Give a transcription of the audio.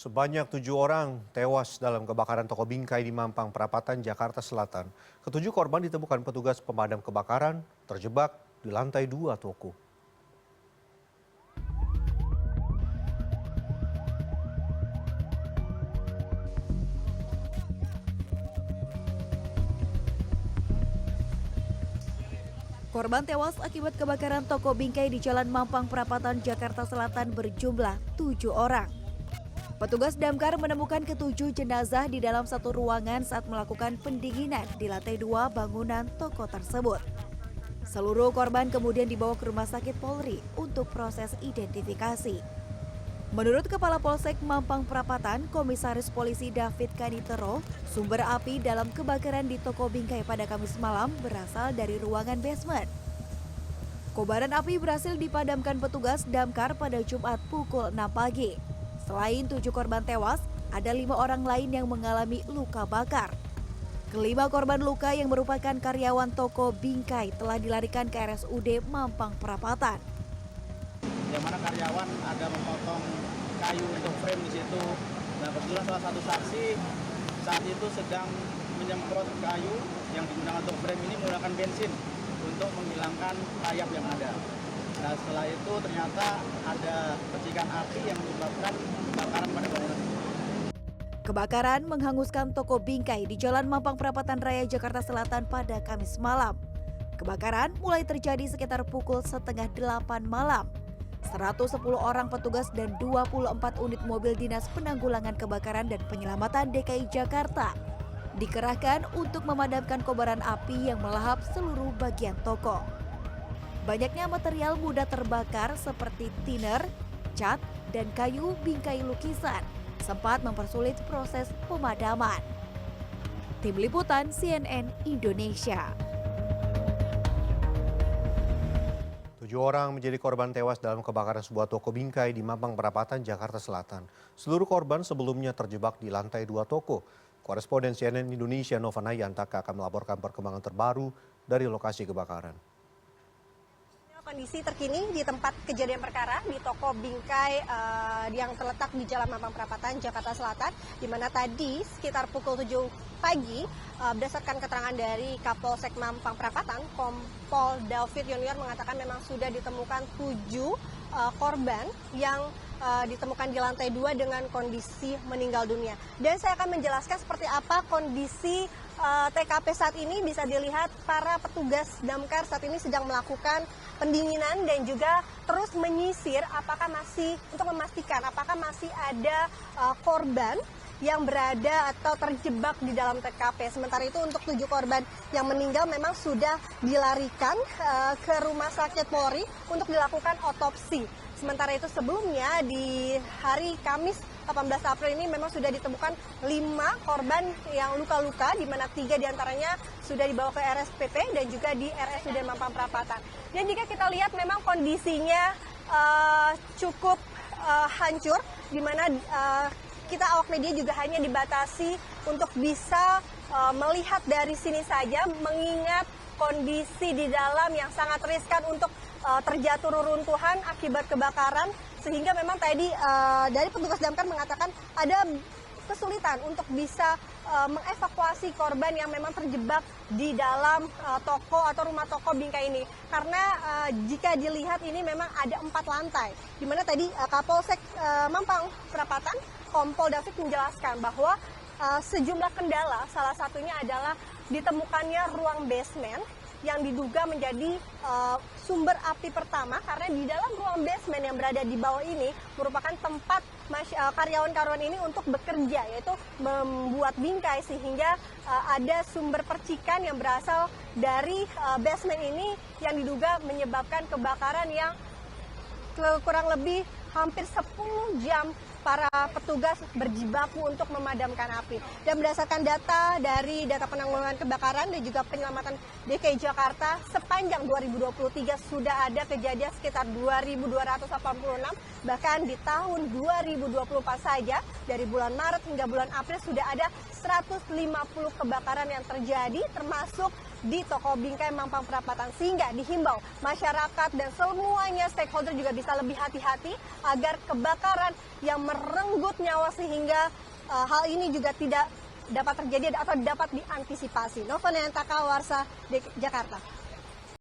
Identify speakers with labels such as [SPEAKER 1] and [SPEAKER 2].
[SPEAKER 1] Sebanyak 7 orang tewas dalam kebakaran toko bingkai di Mampang Perapatan, Jakarta Selatan. Ketujuh korban ditemukan petugas pemadam kebakaran terjebak di lantai 2 toko.
[SPEAKER 2] Korban tewas akibat kebakaran toko bingkai di Jalan Mampang Perapatan, Jakarta Selatan berjumlah 7 orang. Petugas damkar menemukan ketujuh jenazah di dalam satu ruangan saat melakukan pendinginan di lantai 2 bangunan toko tersebut. Seluruh korban kemudian dibawa ke Rumah Sakit Polri untuk proses identifikasi. Menurut Kepala Polsek Mampang Perapatan, Komisaris Polisi David Kanitero, sumber api dalam kebakaran di toko bingkai pada Kamis malam berasal dari ruangan basement. Kobaran api berhasil dipadamkan petugas damkar pada Jumat pukul 6 pagi. Selain 7 korban tewas, ada 5 orang lain yang mengalami luka bakar. Kelima korban luka yang merupakan karyawan toko bingkai telah dilarikan ke RSUD Mampang Perapatan.
[SPEAKER 3] Yang mana karyawan ada memotong kayu untuk frame di situ. Nah, kebetulan salah satu saksi saat itu sedang menyemprot kayu yang digunakan untuk frame ini menggunakan bensin untuk menghilangkan rayap yang ada. Nah, setelah itu ternyata ada percikan api yang menyebabkan kebakaran pada bangunan.
[SPEAKER 2] Kebakaran menghanguskan toko bingkai di Jalan Mampang Perapatan Raya, Jakarta Selatan pada Kamis malam. Kebakaran mulai terjadi sekitar pukul 7:30 malam. 110 orang petugas dan 24 unit mobil dinas penanggulangan kebakaran dan penyelamatan DKI Jakarta dikerahkan untuk memadamkan kobaran api yang melahap seluruh bagian toko. Banyaknya material mudah terbakar seperti thinner, cat, dan kayu bingkai lukisan sempat mempersulit proses pemadaman. Tim Liputan CNN Indonesia.
[SPEAKER 1] 7 orang menjadi korban tewas dalam kebakaran sebuah toko bingkai di Mampang Perapatan, Jakarta Selatan. Seluruh korban sebelumnya terjebak di lantai 2 toko. Koresponden CNN Indonesia Nova Nayantaka akan melaporkan perkembangan terbaru dari lokasi kebakaran.
[SPEAKER 4] Kondisi terkini di tempat kejadian perkara di toko bingkai yang terletak di Jalan Mampang Perapatan, Jakarta Selatan, di mana tadi sekitar pukul 7 pagi berdasarkan keterangan dari Kapolsek Mampang Perapatan, Kompol David Junior mengatakan memang sudah ditemukan 7 korban yang ditemukan di lantai 2 dengan kondisi meninggal dunia. Dan saya akan menjelaskan seperti apa kondisi TKP saat ini. Bisa dilihat para petugas damkar saat ini sedang melakukan pendinginan dan juga terus menyisir apakah masih untuk memastikan apakah masih ada korban yang berada atau terjebak di dalam TKP. Sementara itu untuk 7 korban yang meninggal memang sudah dilarikan ke Rumah Sakit Polri untuk dilakukan otopsi. Sementara itu sebelumnya di hari Kamis 18 April ini memang sudah ditemukan 5 korban yang luka-luka, di mana 3 diantaranya sudah dibawa ke RSPP dan juga di RSUD Mampang Perapatan. Dan jika kita lihat memang kondisinya cukup hancur, di mana kita awak media juga hanya dibatasi untuk bisa melihat dari sini saja, mengingat kondisi di dalam yang sangat riskan untuk terjatuh reruntuhan akibat kebakaran, sehingga memang tadi dari petugas damkar mengatakan ada kesulitan untuk bisa mengevakuasi korban yang memang terjebak di dalam toko atau rumah toko bingkai ini. Karena jika dilihat ini memang ada 4 lantai, di mana tadi Kapolsek Mampang Perapatan, Kompol David menjelaskan bahwa sejumlah kendala, salah satunya adalah ditemukannya ruang basement yang diduga menjadi sumber api pertama, karena di dalam ruang basement yang berada di bawah ini merupakan tempat karyawan-karyawan ini untuk bekerja, yaitu membuat bingkai, sehingga ada sumber percikan yang berasal dari basement ini yang diduga menyebabkan kebakaran yang kurang lebih hampir 10 jam para petugas berjibaku untuk memadamkan api. Dan berdasarkan data dari data penanggulangan kebakaran dan juga penyelamatan DKI Jakarta, sepanjang 2023 sudah ada kejadian sekitar 2.286, bahkan di tahun 2024 saja, dari bulan Maret hingga bulan April sudah ada 150 kebakaran yang terjadi, termasuk di toko bingkai Mampang Perapatan, sehingga dihimbau masyarakat dan semuanya stakeholder juga bisa lebih hati-hati agar kebakaran yang merenggut nyawa sehingga hal ini juga tidak dapat terjadi atau dapat diantisipasi. Nova Nayantaka, Warsa, Jakarta.